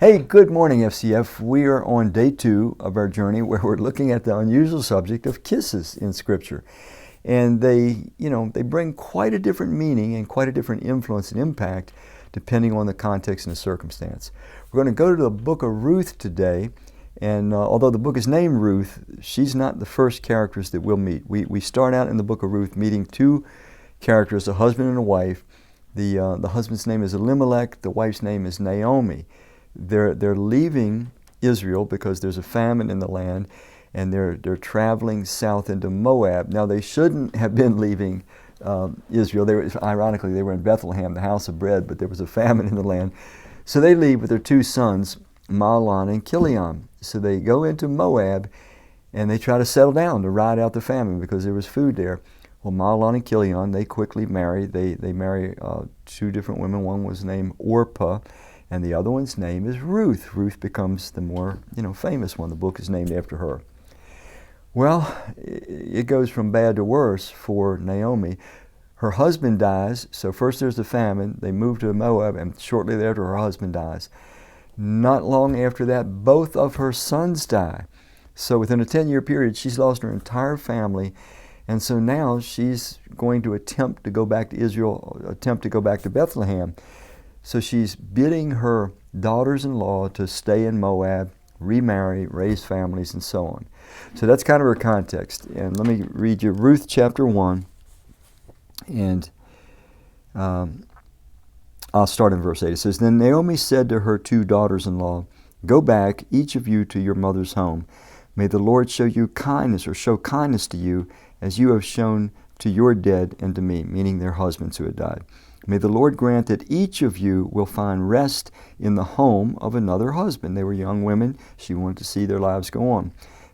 Hey, good morning, FCF. We are on day 2 of our journey where we're looking at the unusual subject of kisses in Scripture. And they bring quite a different meaning and quite a different influence and impact depending on the context and the circumstance. We're going to go to the book of Ruth today. And although the book is named Ruth, she's not the first characters that we'll meet. We start out in the book of Ruth meeting two characters, a husband and a wife. The husband's name is Elimelech. The wife's name is Naomi. They're leaving Israel because there's a famine in the land, and they're traveling south into Moab. Now they shouldn't have been leaving Israel. Ironically, they were in Bethlehem, the house of bread, but there was a famine in the land. So they leave with their two sons, Mahlon and Chilion. So they go into Moab, and they try to settle down to ride out the famine because there was food there. Well, Mahlon and Chilion, they quickly marry. They marry two different women. One was named Orpah, and the other one's name is Ruth. Ruth becomes the more famous one. The book is named after her. Well, it goes from bad to worse for Naomi. Her husband dies, so first there's the famine. They move to Moab, and shortly thereafter her husband dies. Not long after that, both of her sons die. So within a 10-year period, she's lost her entire family. And so now she's going to attempt to go back to Israel, attempt to go back to Bethlehem. So she's bidding her daughters-in-law to stay in Moab, remarry, raise families, and so on. So that's kind of her context. And let me read you Ruth chapter 1. And I'll start in verse 8. It says, Then Naomi said to her two daughters-in-law, Go back, each of you, to your mother's home. May the Lord show you kindness, or show kindness to you, as you have shown to your dead and to me, meaning their husbands who had died. May the Lord grant that each of you will find rest in the home of another husband. They were young women. She wanted to see their lives go on.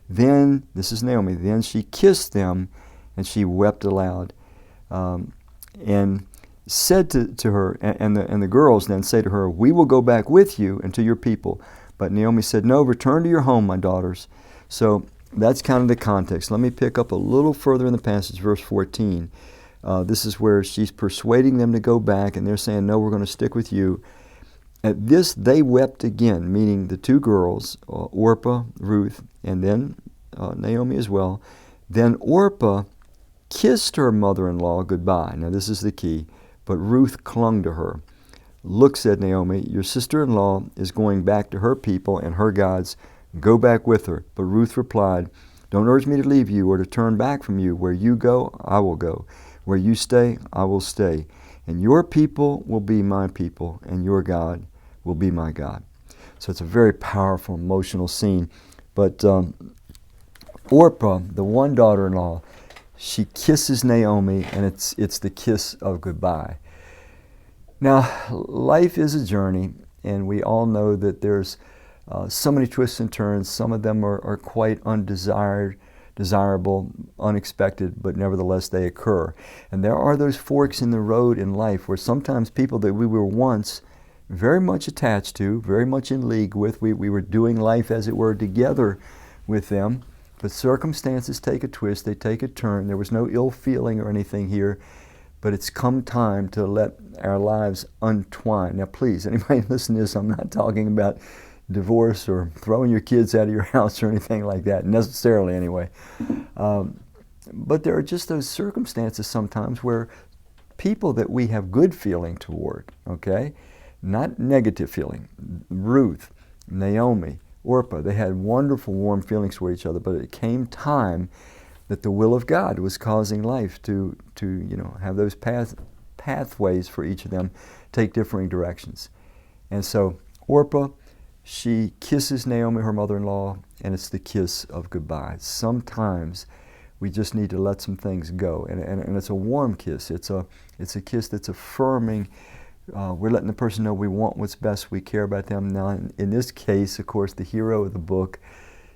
Then, this is Naomi, then she kissed them and she wept aloud. And said to her, and the girls then say to her, We will go back with you and to your people. But Naomi said, No, return to your home, my daughters. So that's kind of the context. Let me pick up a little further in the passage, verse 14. This is where she's persuading them to go back, and they're saying, No, we're going to stick with you. At this, they wept again, meaning the two girls, Orpah, Ruth, and then Naomi as well. Then Orpah kissed her mother-in-law goodbye. Now, this is the key. But Ruth clung to her. Look, said Naomi, your sister-in-law is going back to her people and her gods. Go back with her. But Ruth replied, Don't urge me to leave you or to turn back from you. Where you go, I will go. Where you stay, I will stay. And your people will be my people, and your God will be my God. So it's a very powerful, emotional scene. But Orpah, the one daughter-in-law, she kisses Naomi, and it's the kiss of goodbye. Now, life is a journey, and we all know that there's so many twists and turns. Some of them are quite desirable, unexpected, but nevertheless they occur. And there are those forks in the road in life where sometimes people that we were once very much attached to, very much in league with, we were doing life, as it were, together with them. But circumstances take a twist, they take a turn. There was no ill feeling or anything here, but it's come time to let our lives untwine. Now please, anybody listen to this, I'm not talking about divorce or throwing your kids out of your house or anything like that, necessarily anyway. But there are just those circumstances sometimes where people that we have good feeling toward, okay, not negative feeling. Ruth, Naomi, Orpah, they had wonderful, warm feelings for each other, but it came time that the will of God was causing life to have those pathways for each of them take differing directions. And so Orpah, she kisses Naomi, her mother-in-law, and it's the kiss of goodbye. Sometimes we just need to let some things go, and it's a warm kiss. It's a kiss that's affirming. We're letting the person know we want what's best, we care about them. Now, in this case, of course, the hero of the book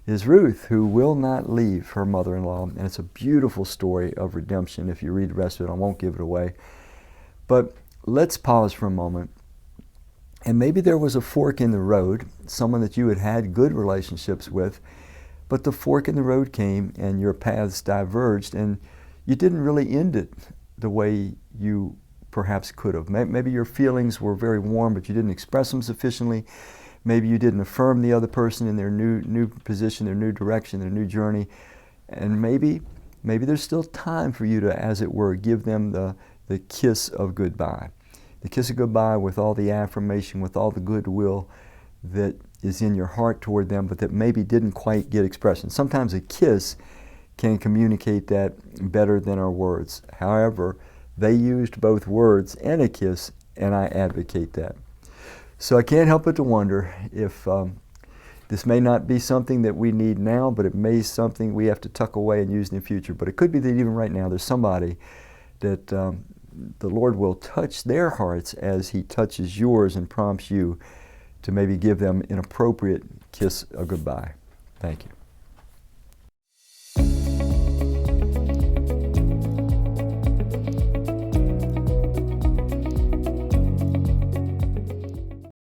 is Ruth, who will not leave her mother-in-law. And it's a beautiful story of redemption. If you read the rest of it, I won't give it away. But let's pause for a moment. And maybe there was a fork in the road, someone that you had had good relationships with, but the fork in the road came and your paths diverged, and you didn't really end it the way you perhaps could have. Maybe your feelings were very warm, but you didn't express them sufficiently. Maybe you didn't affirm the other person in their new position, their new direction, their new journey. And maybe there's still time for you to, as it were, give them the kiss of goodbye. The kiss of goodbye with all the affirmation, with all the goodwill that is in your heart toward them, but that maybe didn't quite get expression. Sometimes a kiss can communicate that better than our words. However, they used both words and a kiss, and I advocate that. So I can't help but to wonder if this may not be something that we need now, but it may be something we have to tuck away and use in the future. But it could be that even right now there's somebody that the Lord will touch their hearts as He touches yours and prompts you to maybe give them an appropriate kiss of goodbye. Thank you.